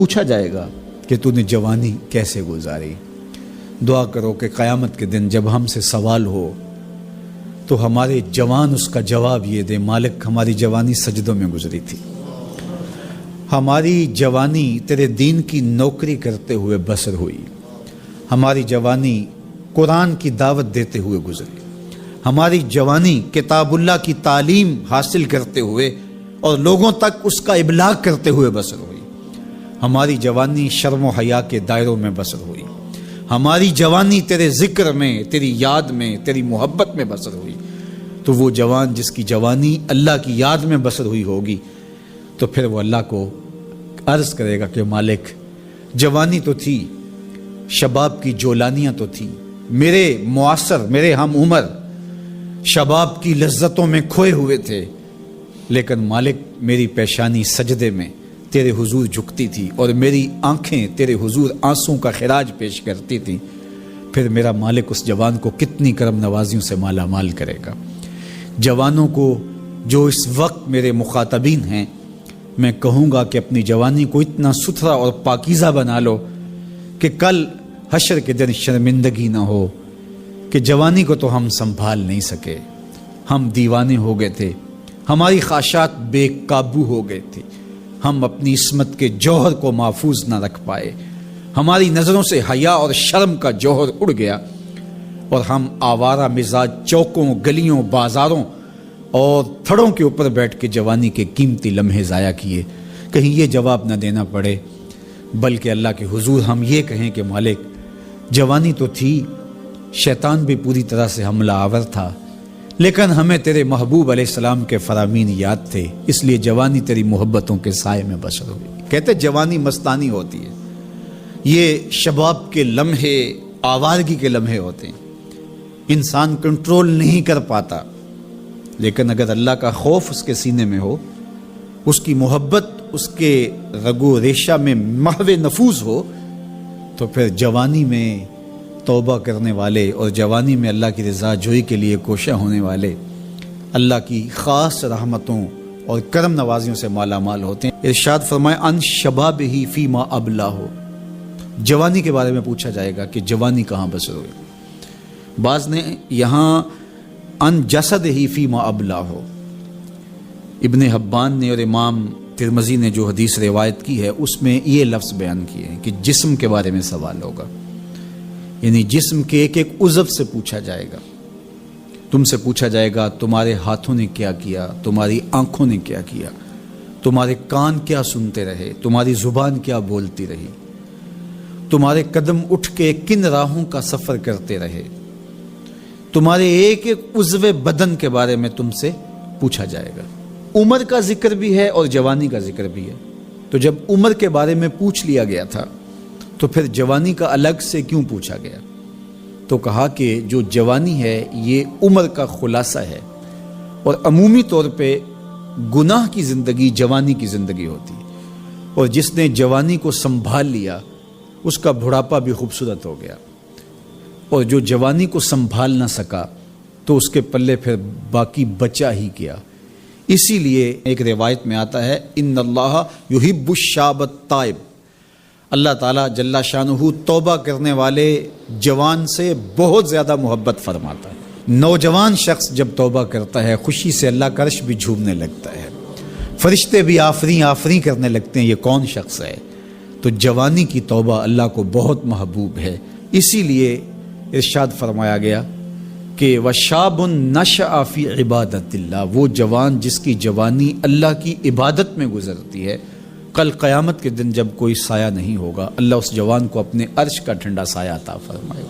پوچھا جائے گا کہ تو نے جوانی کیسے گزاری۔ دعا کرو کہ قیامت کے دن جب ہم سے سوال ہو تو ہمارے جوان اس کا جواب یہ دے، مالک ہماری جوانی سجدوں میں گزری تھی، ہماری جوانی تیرے دین کی نوکری کرتے ہوئے بسر ہوئی، ہماری جوانی قرآن کی دعوت دیتے ہوئے گزری، ہماری جوانی کتاب اللہ کی تعلیم حاصل کرتے ہوئے اور لوگوں تک اس کا ابلاغ کرتے ہوئے بسر ہوئی، ہماری جوانی شرم و حیا کے دائروں میں بسر ہوئی، ہماری جوانی تیرے ذکر میں، تیری یاد میں، تیری محبت میں بسر ہوئی۔ تو وہ جوان جس کی جوانی اللہ کی یاد میں بسر ہوئی ہوگی تو پھر وہ اللہ کو عرض کرے گا کہ مالک جوانی تو تھی، شباب کی جولانیاں تو تھی، میرے معاصر، میرے ہم عمر شباب کی لذتوں میں کھوئے ہوئے تھے، لیکن مالک میری پیشانی سجدے میں تیرے حضور جھکتی تھی اور میری آنکھیں تیرے حضور آنسوں کا خراج پیش کرتی تھیں، پھر میرا مالک اس جوان کو کتنی کرم نوازیوں سے مالا مال کرے گا۔ جوانوں کو جو اس وقت میرے مخاطبین ہیں، میں کہوں گا کہ اپنی جوانی کو اتنا ستھرا اور پاکیزہ بنا لو کہ کل حشر کے دن شرمندگی نہ ہو کہ جوانی کو تو ہم سنبھال نہیں سکے، ہم دیوانے ہو گئے تھے، ہماری خواہشات بے قابو ہو گئے تھے، ہم اپنی عصمت کے جوہر کو محفوظ نہ رکھ پائے، ہماری نظروں سے حیا اور شرم کا جوہر اڑ گیا اور ہم آوارہ مزاج چوکوں، گلیوں، بازاروں اور تھڑوں کے اوپر بیٹھ کے جوانی کے قیمتی لمحے ضائع کیے۔ کہیں یہ جواب نہ دینا پڑے بلکہ اللہ کے حضور ہم یہ کہیں کہ مالک جوانی تو تھی، شیطان بھی پوری طرح سے حملہ آور تھا، لیکن ہمیں تیرے محبوب علیہ السلام کے فرامین یاد تھے، اس لیے جوانی تیری محبتوں کے سائے میں بسر ہوئی۔ کہتے جوانی مستانی ہوتی ہے، یہ شباب کے لمحے آوارگی کے لمحے ہوتے ہیں، انسان کنٹرول نہیں کر پاتا، لیکن اگر اللہ کا خوف اس کے سینے میں ہو، اس کی محبت اس کے رگو ریشہ میں محو نفوذ ہو، تو پھر جوانی میں توبہ کرنے والے اور جوانی میں اللہ کی رضا جوئی کے لیے کوشاں ہونے والے اللہ کی خاص رحمتوں اور کرم نوازیوں سے مالا مال ہوتے ہیں۔ ارشاد فرمائے ان شباب ہی فیما ابلا ہو، جوانی کے بارے میں پوچھا جائے گا کہ جوانی کہاں بسر ہوئی۔ بعض نے یہاں ان جسد ہی فیما ابلا ہو، ابن حبان نے اور امام ترمذی نے جو حدیث روایت کی ہے اس میں یہ لفظ بیان کیے ہیں کہ جسم کے بارے میں سوال ہوگا، یعنی جسم کے ایک ایک عضو سے پوچھا جائے گا۔ تم سے پوچھا جائے گا تمہارے ہاتھوں نے کیا کیا، تمہاری آنکھوں نے کیا کیا، تمہارے کان کیا سنتے رہے، تمہاری زبان کیا بولتی رہی، تمہارے قدم اٹھ کے کن راہوں کا سفر کرتے رہے، تمہارے ایک ایک عضو بدن کے بارے میں تم سے پوچھا جائے گا۔ عمر کا ذکر بھی ہے اور جوانی کا ذکر بھی ہے، تو جب عمر کے بارے میں پوچھ لیا گیا تھا تو پھر جوانی کا الگ سے کیوں پوچھا گیا؟ تو کہا کہ جو جوانی ہے یہ عمر کا خلاصہ ہے، اور عمومی طور پہ گناہ کی زندگی جوانی کی زندگی ہوتی ہے، اور جس نے جوانی کو سنبھال لیا اس کا بڑھاپا بھی خوبصورت ہو گیا، اور جو جوانی کو سنبھال نہ سکا تو اس کے پلے پھر باقی بچا ہی کیا۔ اسی لیے ایک روایت میں آتا ہے ان اللہ یحب الشاب التائب، اللہ تعالیٰ جل شانہ توبہ کرنے والے جوان سے بہت زیادہ محبت فرماتا ہے۔ نوجوان شخص جب توبہ کرتا ہے خوشی سے اللہ کا عرش بھی جھومنے لگتا ہے، فرشتے بھی آفریں آفریں کرنے لگتے ہیں، یہ کون شخص ہے؟ تو جوانی کی توبہ اللہ کو بہت محبوب ہے، اسی لیے ارشاد فرمایا گیا کہ وَشَابٌ نَشَأَ فِي عِبَادَةِ اللَّهِ، وہ جوان جس کی جوانی اللہ کی عبادت میں گزرتی ہے، کل قیامت کے دن جب کوئی سایہ نہیں ہوگا اللہ اس جوان کو اپنے عرش کا ٹھنڈا سایہ عطا فرمائے۔